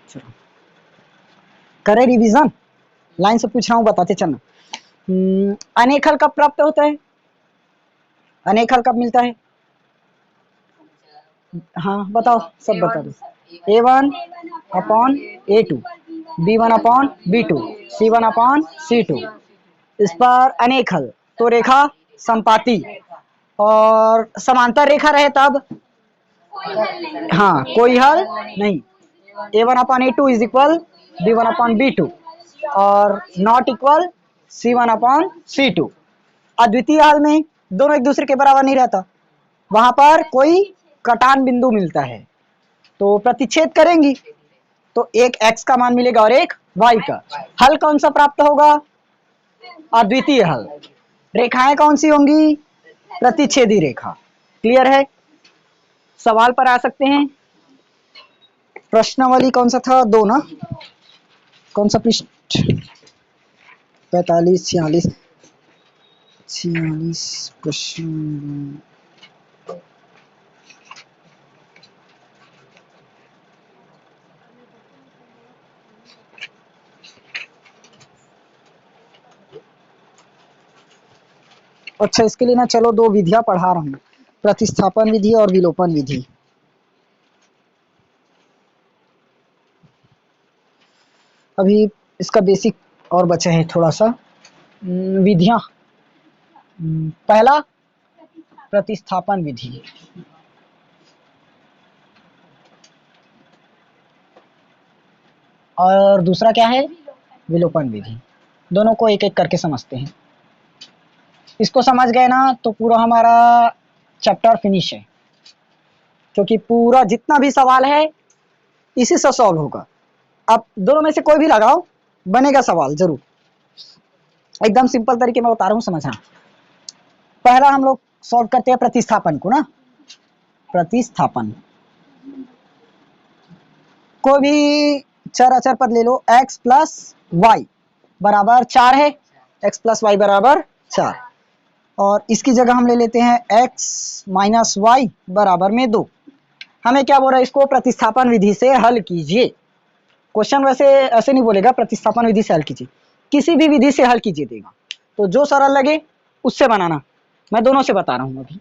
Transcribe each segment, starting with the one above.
चलो करे revision, line से पूछ रहा हूँ, बताते चलना। अनेक हल कब प्राप्त होता है? अनेक हल कब मिलता है? हाँ बताओ, सब बता दो। A1 upon A2, B1 upon B2, C1 upon C2। इस पर अनेक हल तो रेखा संपाती और समांतर रेखा रहे तब हाँ कोई हल नहीं। A1 upon A2 is equal B1 upon B2 और not equal C1 upon C2। अद्वितीय हल में दोनों एक दूसरे के बराबर नहीं रहता, वहां पर कोई कटान बिंदु मिलता है, तो प्रतिच्छेद करेंगी तो एक x का मान मिलेगा और एक y का। हल कौन सा प्राप्त होगा? अद्वितीय हल। रेखाएं कौन सी होंगी? प्रतिच्छेदी रेखा। क्लियर है? सवाल पर आ सकते हैं। प्रश्नावली कौन सा था? 2 ना, कौन सा पृष्ठ? 45 46 46 प्रश्न। अच्छा इसके लिए ना चलो 2 विधियां पढ़ा रहा हूँ, प्रतिस्थापन विधि और विलोपन विधि। अभी इसका बेसिक और बचा है थोड़ा सा। विधियां, पहला प्रतिस्थापन विधि, और दूसरा क्या है? विलोपन विधि। दोनों को एक एक करके समझते हैं। इसको समझ गए ना तो पूरा हमारा चैप्टर फिनिश है, क्योंकि पूरा जितना भी सवाल है इसी से सॉल्व होगा। अब दोनों में से कोई भी लगाओ, बनेगा सवाल जरूर। एकदम सिंपल तरीके में बता रहा हूँ, समझना। पहला हम लोग सॉल्व करते हैं प्रतिस्थापन को ना। प्रतिस्थापन, कोई भी चर अचर पद ले लो, x प्लस वाई बराबर 4 है, x प्लस वाई बराबर 4, और इसकी जगह हम ले लेते हैं x माइनस वाई बराबर में 2। हमें क्या बोल रहा है? इसको प्रतिस्थापन विधि से हल कीजिए। क्वेश्चन वैसे ऐसे नहीं बोलेगा प्रतिस्थापन विधि से हल कीजिए, किसी भी विधि से हल कीजिए देगा, तो जो सरल लगे उससे बनाना। मैं दोनों से बता रहा हूं। अभी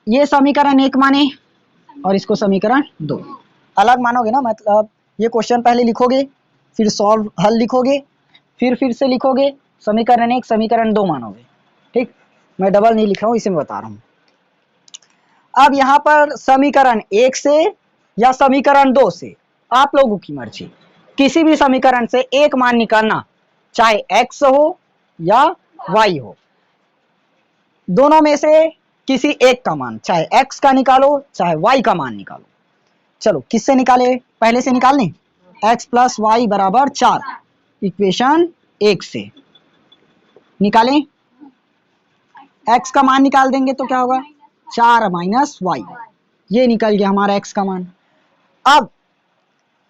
ये समीकरण 1 माने और इसको समीकरण 2 अलग मानोगे ना, मतलब ये क्वेश्चन पहले लिखोगे, फिर सॉल्व हल लिखोगे, फिर से लिखोगे, समीकरण 1 समीकरण 2 मानोगे। ठीक, मैं डबल नहीं लिख रहा हूँ, इसे मैं बता रहा हूँ। अब यहाँ पर समीकरण 1 से या समीकरण 2 से आप लोगों की मर्जी, किसी भी समीकरण से एक मान निकालना, चाहे x हो या y हो, दोनों में से किसी एक का मान, चाहे x का निकालो चाहे y का मान निकालो। चलो किससे निकाले? पहले से निकाल लें, x प्लस वाई बराबर 4, इक्वेशन 1 से निकालें। x का मान निकाल देंगे तो क्या होगा? 4 माइनस वाई, ये निकल गया हमारा x का मान। अब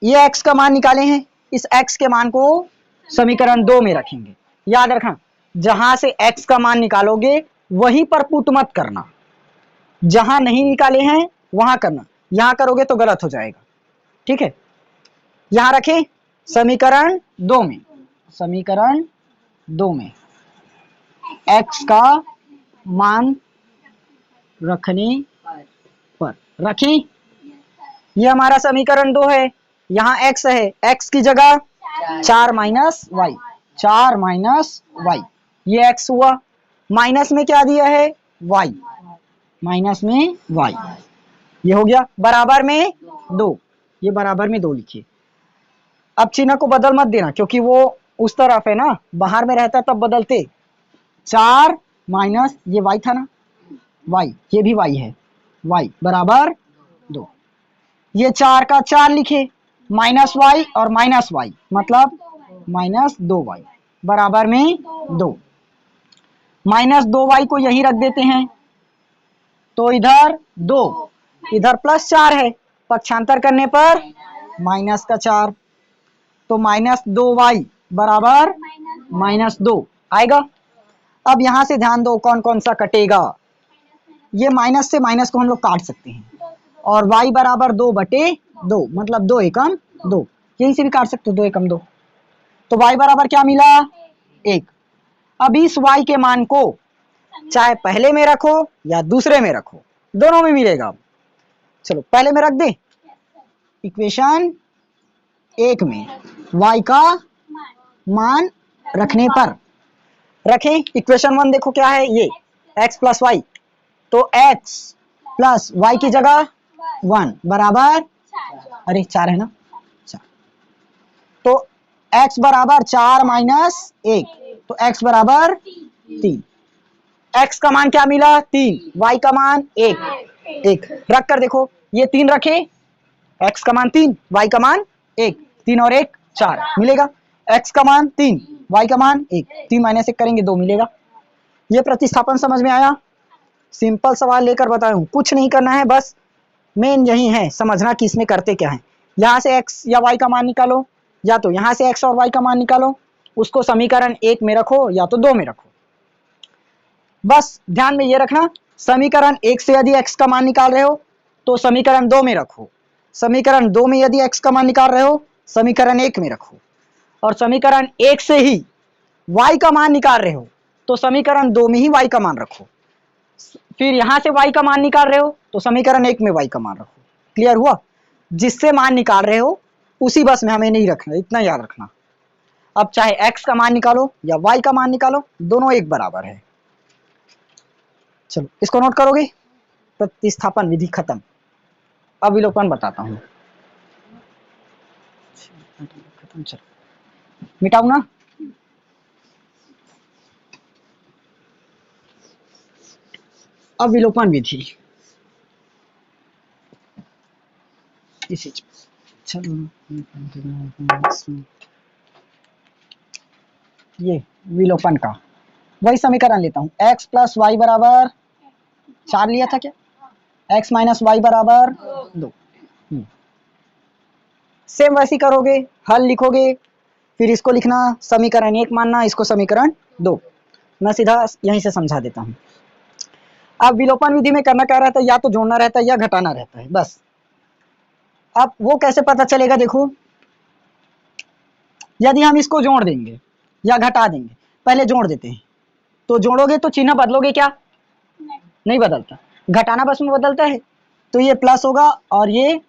ये x का मान निकाले हैं, इस x के मान को समीकरण 2 में रखेंगे। याद रखना, जहां से x का मान निकालोगे वहीं पर पुट मत करना, जहां नहीं निकाले हैं वहां करना। यहां करोगे तो गलत हो जाएगा। ठीक है, यहां रखें समीकरण 2 में, समीकरण 2 में x का मान रखने पर रखें। ये हमारा समीकरण 2 है, यहाँ x है, x की जगह 4 माइनस वाई, 4 माइनस वाई, ये x हुआ। माइनस में क्या दिया है? y, माइनस में y, ये हो गया। बराबर में 2, ये बराबर में 2 लिखिए। अब चिन्ह को बदल मत देना, क्योंकि वो उस तरफ है ना, बाहर में रहता तब बदलते। 4 माइनस ये y था ना, y, ये भी y है, y बराबर 2। ये 4 का 4 लिखे, माइनस वाई और माइनस वाई मतलब माइनस 2y बराबर में 2। माइनस 2y को यहीं रख देते हैं, तो इधर 2, इधर प्लस 4 है, पक्षांतर करने पर माइनस का 4, तो माइनस 2y बराबर माइनस 2 आएगा। अब यहां से ध्यान दो कौन कौन सा कटेगा। ये माइनस से माइनस को हम लोग काट सकते हैं, और y बराबर 2 बटे 2, मतलब 2 एकम 2, यहीं से भी काट सकते हो 2 एकम 2। तो y बराबर क्या मिला 1। अब इस y के मान को चाहे पहले में रखो या दूसरे में रखो, दोनों में मिलेगा। चलो पहले में रख दे, इक्वेशन 1 में y का मान रखने पर रखें। इक्वेशन 1 देखो क्या है, ये x प्लस वाई, तो x प्लस वाई की जगह 1 बराबर, अरे 4 है ना, 4, तो x बराबर 4 माइनस 1, तो x बराबर 3। x का मान क्या मिला 3, y का मान 1 रख कर देखो, ये 3 रखे, x का मान 3, y का मान 1, 3 और 1 4 मिलेगा। x का मान 3, y का मान 1, 3 माइनस 1 करेंगे 2 मिलेगा। ये प्रतिस्थापन समझ में आया? सिंपल सवाल लेकर बताया हूं, कुछ नहीं करना है, बस मेन यही है समझना कि इसमें करते क्या है। यहाँ से x या y का मान निकालो, या तो यहाँ से x और y का मान निकालो, उसको समीकरण 1 में रखो या तो 2 में रखो। बस ध्यान में ये रखना, समीकरण 1 से यदि x का मान निकाल रहे हो तो समीकरण 2 में रखो, समीकरण 2 में यदि x का मान निकाल रहे हो समीकरण 1 में रखो, और समीकरण 1 से ही y का मान निकाल रहे हो तो समीकरण 2 में ही y का मान रखो। फिर यहां से y का मान निकाल रहे हो तो समीकरण 1 में y का मान रखो। क्लियर हुआ? जिससे मान निकाल रहे हो उसी बस में हमें नहीं रखना, इतना याद रखना। अब चाहे x का मान निकालो या y का मान निकालो, दोनों एक बराबर है। चलो इसको नोट करोगे, प्रतिस्थापन विधि खत्म। अब विलोपन बताता हूं, खत्म। चलो मिटाऊ ना, अब विलोपन विधि इसी, चलो ये विलोपन का वही समीकरण लेता हूं, x प्लस वाई बराबर 4 लिया था क्या, x माइनस वाई बराबर 2। सेम वैसी करोगे, हल लिखोगे, फिर इसको लिखना समीकरण 1 मानना, इसको समीकरण 2। मैं सीधा यहीं से समझा देता हूं। अब विलोपन विधि में करना क्या रहता है, या तो जोड़ना रहता है या घटाना रहता है, बस। अब वो कैसे पता चलेगा, देखो यदि हम इसको जोड़ देंगे या घटा देंगे, पहले जोड़ देते हैं, तो जोड़ोगे तो चिन्ह बदलोगे क्या, नहीं बदलता, घटाना बस में बदलता है, तो ये प्लस होगा और ये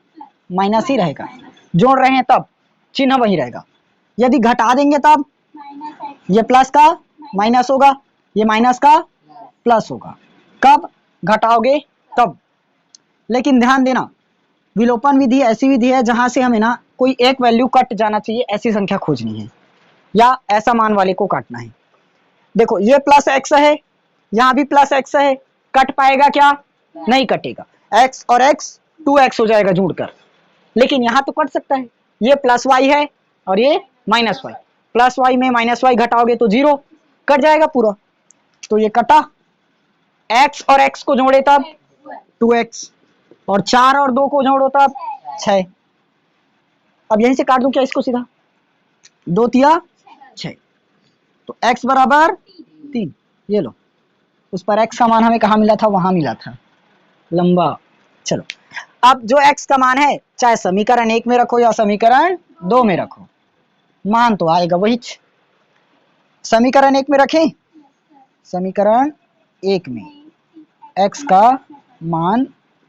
माइनस ही रहेगा। जोड़ रहे हैं तब चिन्ह वही रहेगा, यदि घटा देंगे तब ये प्लस का माइनस होगा, ये माइनस का प्लस होगा। कब घटाओगे तब। लेकिन ध्यान देना, विलोपन विधि ऐसी विधि है जहां से हमें ना कोई एक वैल्यू कट जाना चाहिए, ऐसी संख्या खोजनी है या ऐसा मान वाले को काटना है। देखो ये प्लस एक्स है, यहाँ भी प्लस एक्स है, कट पाएगा क्या, नहीं कटेगा, एक्स और एक्स 2x हो जाएगा जुड़कर। लेकिन यहाँ तो कट सकता है, ये प्लस वाई है और ये माइनस वाई, प्लस वाई में माइनस वाई घटाओगे तो 0, कट जाएगा पूरा, तो ये कटा। x और x को जोड़े तब 2x, और 4 और 2 को जोड़ो तब 6। अब यहीं से काट दूं क्या इसको सीधा, 2 तिया 6, तो x बराबर 3। ये लो, उस पर x का मान हमें कहाँ मिला था, वहां मिला था, लंबा। चलो अब जो x का मान है चाहे समीकरण 1 में रखो या समीकरण 2 में रखो, मान तो आएगा वही। समीकरण 1 में रखें, समीकरण 1 में x का मान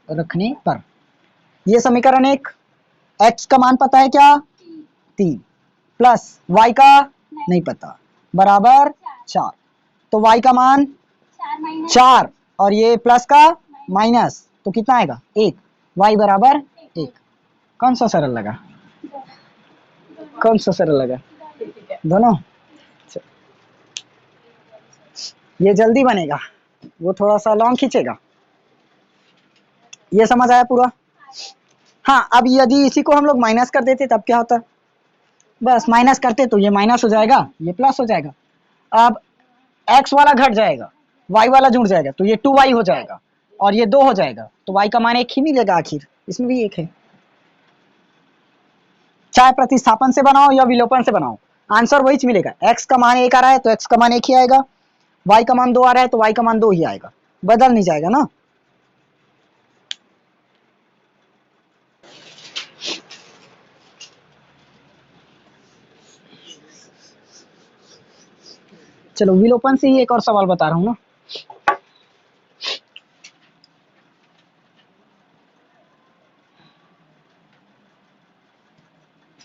रखने पर, ये समीकरण 1, x का मान पता है क्या 3, प्लस y का नहीं पता बराबर 4, तो y का मान 4 और ये प्लस का माइनस, तो कितना आएगा 1, y बराबर 1। कौन सा सरल लगा, कौन सा सरल लगा, दोनों। ये जल्दी बनेगा, वो थोड़ा सा लॉन्ग खींचेगा। ये समझ आया पूरा? हाँ, अब यदि इसी को हम लोग माइनस कर देते तब क्या होता, बस माइनस करते तो ये माइनस हो जाएगा, ये प्लस हो जाएगा। अब x वाला घट जाएगा, y वाला जुड़ जाएगा, तो ये 2y हो जाएगा और ये 2 हो जाएगा, तो y का मान 1 ही मिलेगा, आखिर इसमें भी 1 है। चाहे प्रतिस्थापन से बनाओ या विलोपन से बनाओ, आंसर वही मिलेगा। x का मान 1 आ रहा है तो x का मान 1 ही आएगा, y का मान 2 आ रहा है तो y का मान 2 ही आएगा, बदल नहीं जाएगा ना। चलो विलोपन से ही एक और सवाल बता रहा हूँ ना।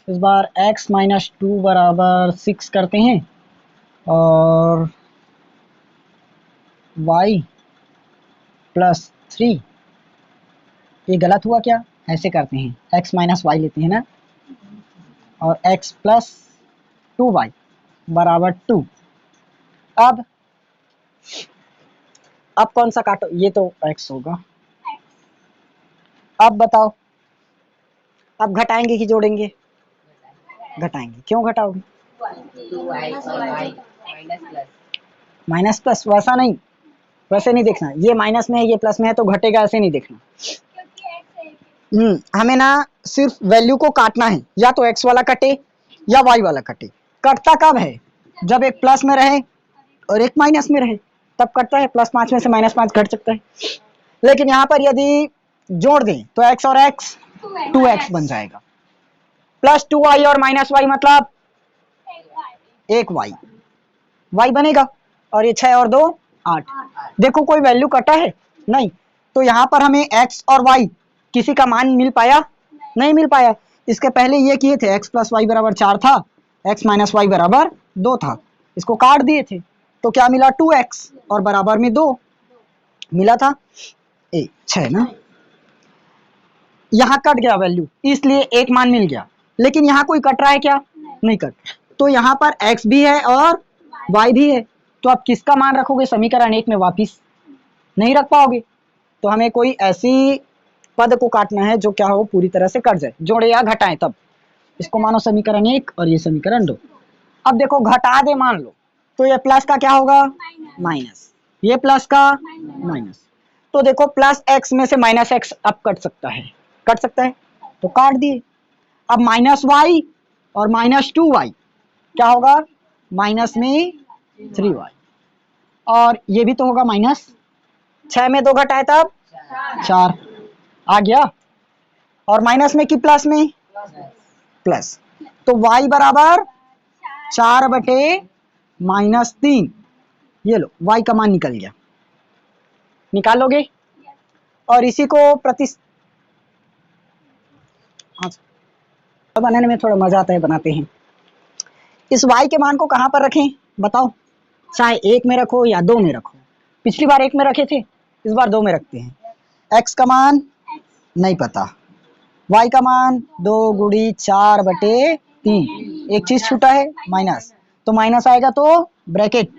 इस बार x माइनस 2 बराबर 6 करते हैं और y प्लस 3, ये गलत हुआ क्या? ऐसे करते हैं, x माइनस वाई लेते हैं ना, और x प्लस 2y बराबर 2। अब कौन सा काटो? ये तो x होगा। अब बताओ, अब घटाएंगे कि जोड़ेंगे? घटाएंगे। क्यों घटाओगे? माइनस प्लस वैसा नहीं, वैसे नहीं देखना। ये माइनस में है, ये प्लस में है, तो घटेगा ऐसे नहीं देखना। हमें ना सिर्फ वैल्यू को काटना है, या तो x वाला कटे या y वाला कटे। कटता कब है? जब एक प्लस में रहे और एक माइनस में रहे, तब कटता है। +5 में से -5 घट सकता है। लेकिन यहाँ पर यदि जोड़ दें तो x और x 2x बन जाएगा, प्लस 2y और माइनस y मतलब 1y, y बनेगा। और ये 6 और 2 8। देखो कोई वैल्यू कटा है? नहीं। तो यहाँ पर हमें x और y किसी का मान मिल पाया? नहीं मिल पाया। इसके पहले ये किए थे, x प्लस वाई बराबर 4 था, x माइनस वाई बराबर 2 था, इसको काट दिए थे, तो क्या मिला? 2x और बराबर में 2 मिला था, 6 ना। यहाँ कट गया वैल्यू, इसलिए एक मान मिल गया। लेकिन यहाँ कोई कट रहा है क्या? नहीं कट। तो यहाँ पर x भी है और y भी है, तो आप किसका मान रखोगे समीकरण 1 में? वापिस नहीं रख पाओगे। तो हमें कोई ऐसी पद को काटना है जो क्या हो, पूरी तरह से कट जाए, जोड़े या घटाएं, तब इसको मानो समीकरण 1 और ये समीकरण 2। अब देखो घटा दे मान लो, तो ये प्लस का क्या होगा? माइनस, ये प्लस का माइनस। तो देखो प्लस x में से माइनस x अब कट सकता है, कट सकता है, तो काट दिए। अब माइनस वाई और माइनस 2y क्या होगा? माइनस में 3y, और ये भी तो होगा माइनस। 6 में 2 घटाए तब 4 आ गया, और माइनस में कि प्लस में? प्लस। तो y बराबर 4/-3। ये लो y का मान निकल गया, निकालोगे। और इसी को बनाने में थोड़ा मजा आता है, बनाते हैं। इस y के मान को कहाँ पर रखें बताओ? चाहे 1 में रखो या 2 में रखो। पिछली बार 1 में रखे थे, इस बार 2 में रखते हैं। x का मान नहीं पता, y का मान 2 गुड़ी 4/3। एक चीज छूटा है, माइनस, तो माइनस आएगा तो ब्रैकेट।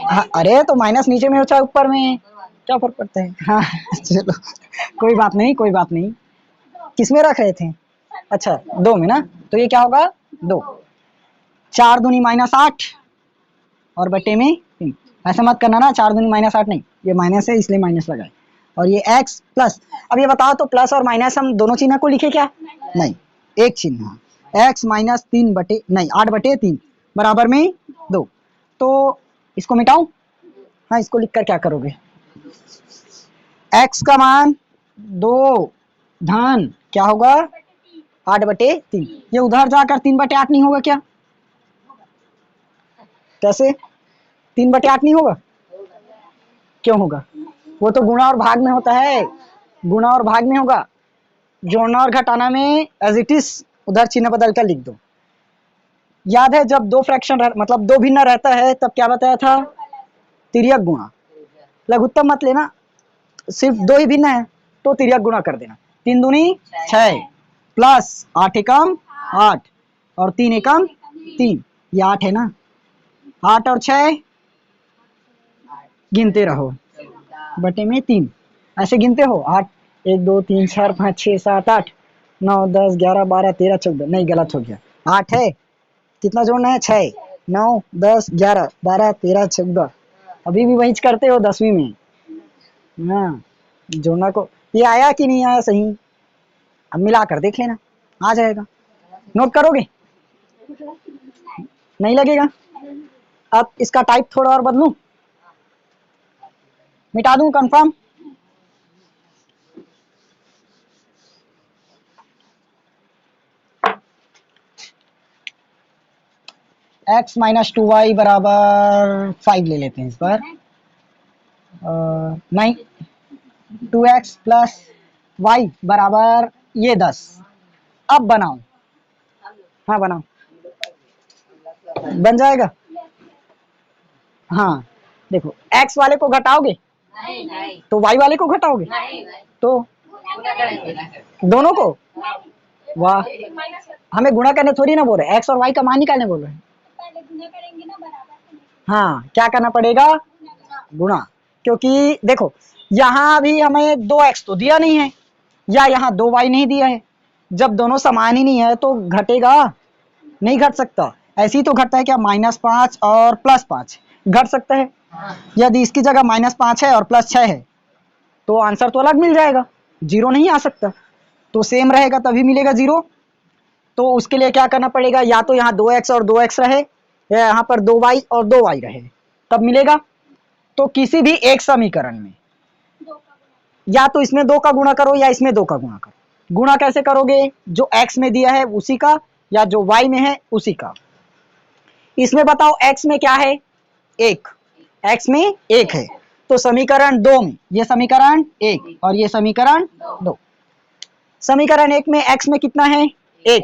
हाँ, अरे तो माइनस नीचे में हो चाहे ऊपर में, क्या फर्क पड़ता है? हाँ चलो कोई बात नहीं, कोई बात नहीं। किस में रख रहे थे? अच्छा 2 में ना, तो ये क्या होगा? 2। 4 दूनी -8 और बटे में 3। ऐसा मत करना ना, 4 दूनी -8 नहीं, ये माइनस है इसलिए माइनस लगाए। और ये x प्लस। अब ये बताओ तो प्लस और माइनस हम दोनों चिन्ह को लिखे क्या? नहीं, एक चिन्ह। x माइनस 8/3 बराबर में 2। तो इसको मिटाऊं? हाँ, इसको लिखकर क्या करोगे? x का मान 2 धन क्या होगा? 8/3। ये उधर जाकर 3/8 नहीं होगा क्या? कैसे 3/8 नहीं होगा? क्यों होगा? वो तो गुणा और भाग में होता है, गुणा और भाग में होगा। जोड़ना और घटाना में एज इट इज उधर चिन्ह बदल कर लिख दो। याद है जब दो फ्रैक्शन मतलब दो भिन्न रहता है तब क्या बताया था? तिर्यक गुणा। लघुत्तम मत लेना, सिर्फ 2 ही भिन्न है तो तिर्यक गुणा कर देना। 3 दूनी 6 प्लस 8 एकम 8 और 3 एकम 3, ये 8 है ना। 8 और 6 गिनते रहो बटे में 3, ऐसे गिनते हो 8 1 2 3 4 5 6 7 8 9 10 11 12 13 14। नहीं, गलत हो गया, 8 है। कितना जोड़ना है? 6 9 10 11 12 13 14। अभी भी वही करते हो 10वीं में। हाँ, जोड़ना को ये आया कि नहीं आया सही? अब मिला कर देख लेना, आ जाएगा। नोट करोगे? नहीं लगेगा। अब इसका टाइप थोड़ा और बदलूं, मिटा दूं कंफर्म? x माइनस 2y बराबर 5 ले लेते हैं इस बार। नहीं, 2x प्लस वाई बराबर ये 10। अब बनाओ, हाँ बनाओ, बन जाएगा। हाँ देखो, x वाले को घटाओगे नहीं तो y वाले को घटाओगे, नहीं तो गुना करेंगे। दोनों को। वाह, हमें गुणा करने थोड़ी ना बोल रहे, x और y का मान निकालने बोल रहे हैं। पहले गुना करेंगे ना बराबर। हाँ, क्या करना पड़ेगा, गुणा। क्योंकि देखो यहाँ भी हमें 2x तो दिया नहीं है, या यहाँ 2y नहीं दिया है। जब दोनों समान ही नहीं है तो घटेगा नहीं, घट सकता। ऐसे ही तो घटता है क्या, -5 और +5 घट सकता है। यदि इसकी जगह -5 है और +6 है तो आंसर तो अलग मिल जाएगा, जीरो नहीं आ सकता। तो सेम रहेगा तभी मिलेगा जीरो। तो उसके लिए क्या करना पड़ेगा, या तो यहाँ 2x और 2x रहे, या यहाँ पर 2y और 2y रहे, तब मिलेगा। तो किसी भी एक समीकरण में या तो इसमें 2 का गुणा करो या इसमें 2 का गुणा करो। गुणा कैसे करोगे, जो x में दिया है उसी का, या जो y में है उसी का। इसमें बताओ x में क्या है, 1, x में 1 है, तो समीकरण 2 में ये समीकरण 1 और ये समीकरण 2। समीकरण 1 में x में कितना है, 1,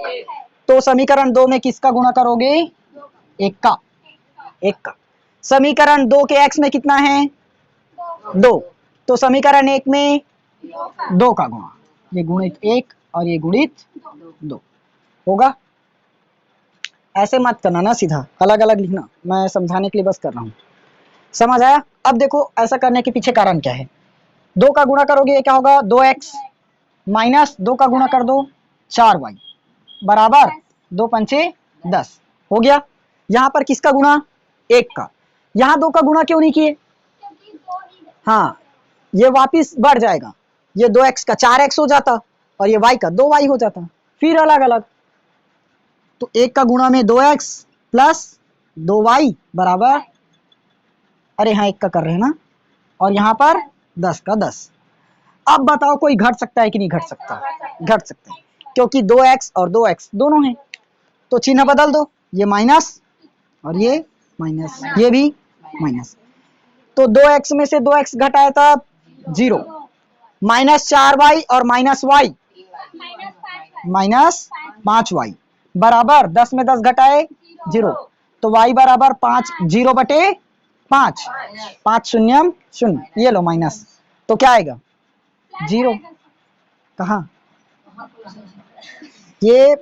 तो समीकरण 2 में किसका गुणा करोगे, 1 का, 1 का। समीकरण 2 के x में कितना है, 2, तो समीकरण 1 में 2 का गुणा, ये गुणित 1 और ये गुणित 2 होगा। ऐसे मत करना ना, सीधा अलग अलग लिखना, मैं समझाने के लिए बस कर रहा हूँ। समझ आया। अब देखो ऐसा करने के पीछे कारण क्या है, 2 का गुणा करोगे क्या होगा, 2x माइनस 2 का गुणा कर दो 4y बराबर 2 पंचे 10 हो गया। यहाँ पर किसका गुणा, 1 का। यहाँ 2 का गुणा क्यों नहीं किए, हाँ ये वापिस बढ़ जाएगा, ये 2x का 4x हो जाता और ये y का 2y हो जाता, फिर अलग अलग। तो 1 का गुणा में 2x प्लस 2y बराबर, अरे हाँ 1 का कर रहे हैं ना, और यहाँ पर 10 का 10। अब बताओ कोई घट सकता है कि नहीं घट सकता, घट सकता है, क्योंकि 2x और 2x दोनों हैं। तो चिन्ह बदल दो, ये माइनस और ये माइनस, ये भी माइनस। तो 2x में से 2x घटाया था 0, -4y और -y -5y बराबर 10 में 10 घटाए 0, तो y बराबर 5, 0/5, 5 शून्यम 0, ये लो माइनस, तो क्या आएगा 0। कहाँ, ये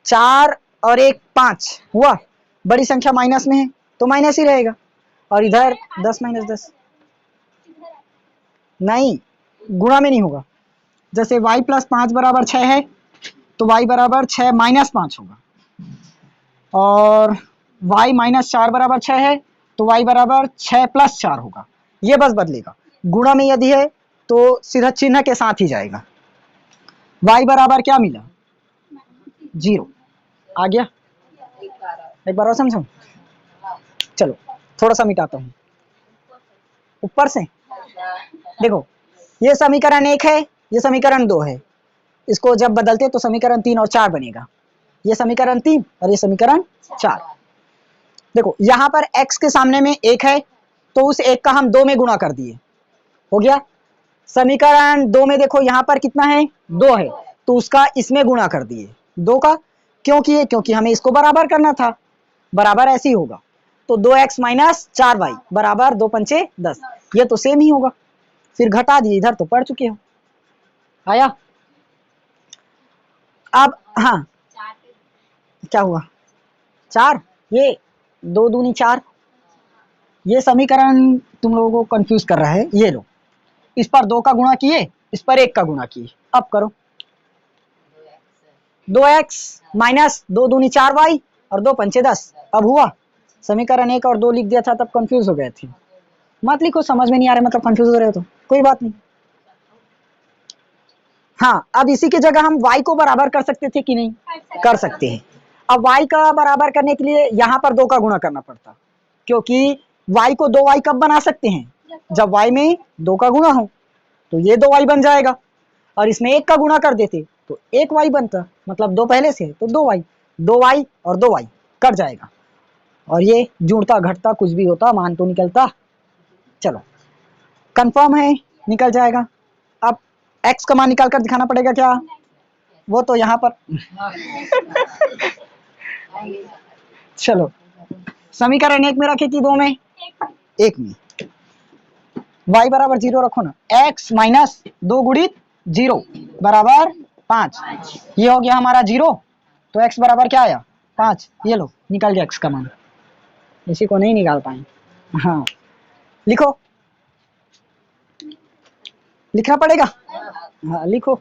4 और 1 5 हुआ, बड़ी संख्या माइनस में है तो माइनस ही रहेगा, और इधर 10 - 10 नहीं, गुणा में नहीं होगा। जैसे y + 5 बराबर 6 है तो y बराबर 6 - 5 होगा, और y - 4 बराबर 6 है तो y बराबर 6 + 4 होगा। ये बस बदलेगा, गुणा में यदि है तो सीधा चिन्ह के साथ ही जाएगा। y बराबर क्या मिला, 0 आ गया। एक बार और समझो, चलो थोड़ा सा मिटाता हूँ ऊपर से। देखो ये समीकरण 1 है, ये समीकरण 2 है, इसको जब बदलते तो समीकरण 3 और 4 बनेगा। ये समीकरण 3 और ये समीकरण 4। देखो यहाँ पर x के सामने में 1 है तो उस 1 का हम 2 में गुणा कर दिए, हो गया। समीकरण 2 में देखो यहाँ पर कितना है, 2 है, तो उसका इसमें गुणा कर दिए 2 का। क्यों किए, क्योंकि हमें इसको बराबर करना था, बराबर ऐसे ही होगा। तो 2x - 4y बराबर 2 पंचे 10, ये तो सेम ही होगा। फिर घटा दिए, इधर तो पढ़ चुके हो, आया। अब हाँ क्या हुआ, 4, ये 2 दूनी 4, ये समीकरण तुम लोगों को कंफ्यूज कर रहा है। ये लो, इस पर 2 का गुणा किए, इस पर 1 का गुणा किए, अब करो 2x - 2 दूनी 4y और 2 पंचे 10। अब हुआ, समीकरण 1 और 2 लिख दिया था तब कंफ्यूज हो गए थे। मत लिखो, समझ में नहीं आ रहा मतलब कंफ्यूज हो रहे हो तो कोई बात नहीं। हाँ, अब इसी की जगह हम y को बराबर कर सकते थे कि नहीं, कर सकते हैं। अब y का बराबर करने के लिए यहाँ पर 2 का गुणा करना पड़ता, क्योंकि y को 2y कब बना सकते हैं, जब y में 2 का गुणा हो, तो ये 2y बन जाएगा। और इसमें 1 का गुणा कर देते तो 1y बनता, मतलब 2 पहले से तो 2y और 2y कट जाएगा। और ये जुड़ता घटता कुछ भी होता मान तो निकलता। चलो कंफर्म है निकल जाएगा। अब x का मान निकाल कर दिखाना पड़ेगा क्या, वो तो यहाँ पर चलो समीकरण 1 में रखी थी 2 में, 1 में y बराबर 0 रखो ना, x माइनस 2 गुणित 0 बराबर 5। ये हो गया हमारा 0, तो x बराबर क्या आया 5। ये लो निकल गया x का मान, इसी को नहीं निकाल पाए। हाँ लिखो, लिखना पड़ेगा, हाँ लिखो।